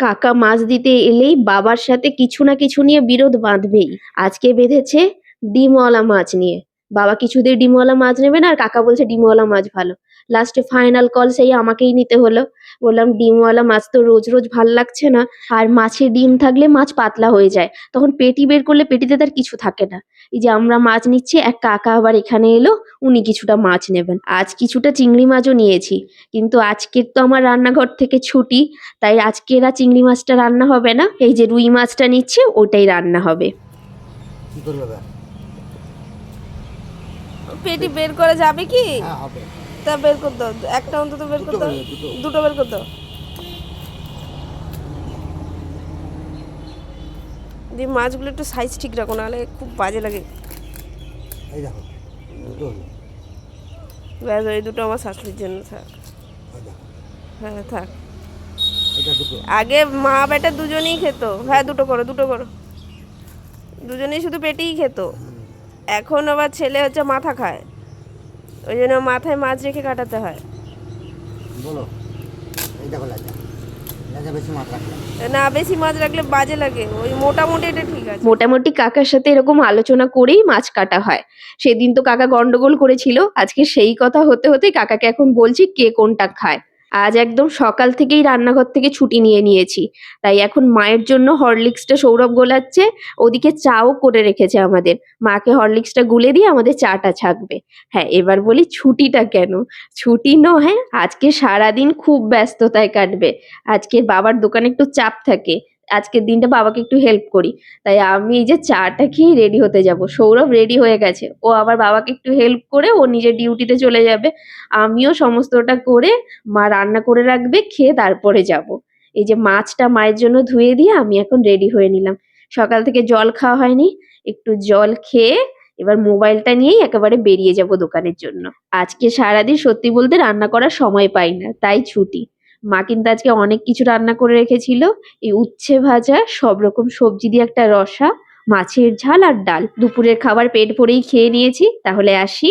কাকা মাছ দিতে এলেই বাবার সাথে কিছু না কিছু নিয়ে বিরোধ বাঁধবেই। আজকে বেঁধেছে ডিমওয়ালা মাছ নিয়ে। বাবা কিছুতেই ডিমওয়ালা মাছ নেবে না আর কাকা বলছে ডিমওয়ালা মাছ ভালো। লাস্টে ফাইনাল কল সেই আমাকেই নিতে হলো। বললাম ডিমওয়ালা মাছ তো রোজ রোজ ভাল লাগছে না, আর মাছে ডিম থাকলে মাছ পাতলা হয়ে যায়, তখন পেটি বের করলে পেটিতে তার কিছু থাকে না। এই যে আমরা মাছ নিচ্ছি, এক কাকা আবার এখানে এলো, উনি কিছুটা মাছ নেবেন। আজ কিছুটা চিংড়ি মাছও নিয়েছি, কিন্তু আজকের তো আমার রান্নাঘর থেকে ছুটি, তাই আজকে আর চিংড়ি মাছটা রান্না হবে না। এই যে রুই মাছটা নিচ্ছে ওটাই রান্না হবে। কি করবে এবার? পেটি বের করা যাবে কি? হ্যাঁ হবে। তা বের কর দাও, একটা অন্তত বের কর দাও, দুটো বের কর দাও। দিয়ে মাছগুলো একটু সাইজ ঠিক রাখো, নাহলে খুব বাজে লাগে। এই দেখো দুটো হলো। ব্যাস, এই দুটো আমার শাশুড়ির জন্য থাক। এই দেখো হ্যাঁ থাক। এটা দুটো। আগে মা বেটা দুজনেই খেত। হ্যাঁ দুটো করো, দুটো করো। দুজনেই শুধু পেটিই খেত, এখন আবার ছেলে হচ্ছে মাথা খায়, ওই জন্য মাথায় মাছ রেখে কাটাতে হয়। বলো এই দেখো লাজা, লাজা বেশি মাছ রাখলাম না, বেশি মাছ রাখলে বাজে লাগে, ওই মোটামুটি এটা ঠিক আছে। মোটামুটি কাকার সাথে এরকম আলোচনা করেই মাছ কাটা হয়। সেদিন তো কাকা গন্ডগোল করেছিল, আজকে সেই কথা হতে হতেই কাকাকে এখন বলছি কে কোনটা খায়। আজ একদম সকাল থেকেই রান্নাঘর থেকে ছুটি নিয়ে নিয়েছি, তাই এখন মায়ের জন্য হরলিক্সটা সৌরভ গোলাচ্ছে, ওদিকে চাও করে রেখেছে আমাদের। মাকে হরলিক্সটা গুলে দিয়ে আমাদের চাটা ছাকবে। হ্যাঁ, এবার বলি ছুটিটা কেন? ছুটি নয়, আজকে সারাদিন খুব ব্যস্ততায় কাটবে। আজকে বাবার দোকানে একটু চাপ থাকে, আজকের দিনটা বাবাকে একটু হেল্প করি, তাই আমি এই যে চাটা খেয়ে রেডি হতে যাব। সৌরভ রেডি হয়ে গেছে, ও আবার বাবাকে একটু হেল্প করে ও নিজের ডিউটিতে চলে যাবে। আমিও সমস্তটা করে মা রান্না করে রাখবে, খেয়ে তারপরে যাব। এই যে মাছটা মায়ের জন্য ধুয়ে দিয়ে আমি এখন রেডি হয়ে নিলাম। সকাল থেকে জল খাওয়া হয়নি, একটু জল খেয়ে এবার মোবাইলটা নিয়েই একেবারে বেরিয়ে যাব দোকানের জন্য। আজকে সারাদিন সত্যি বলতে রান্না করার সময় পাই না, তাই ছুটি। মা কিন্তু আজকে অনেক কিছু রান্না করে রেখেছিল, এই উচ্ছে ভাজা, সব রকম সবজি দিয়ে একটা রসা, মাছের ঝাল আর ডাল। দুপুরের খাবার পেট ভরেই খেয়ে নিয়েছি, তাহলে আসি।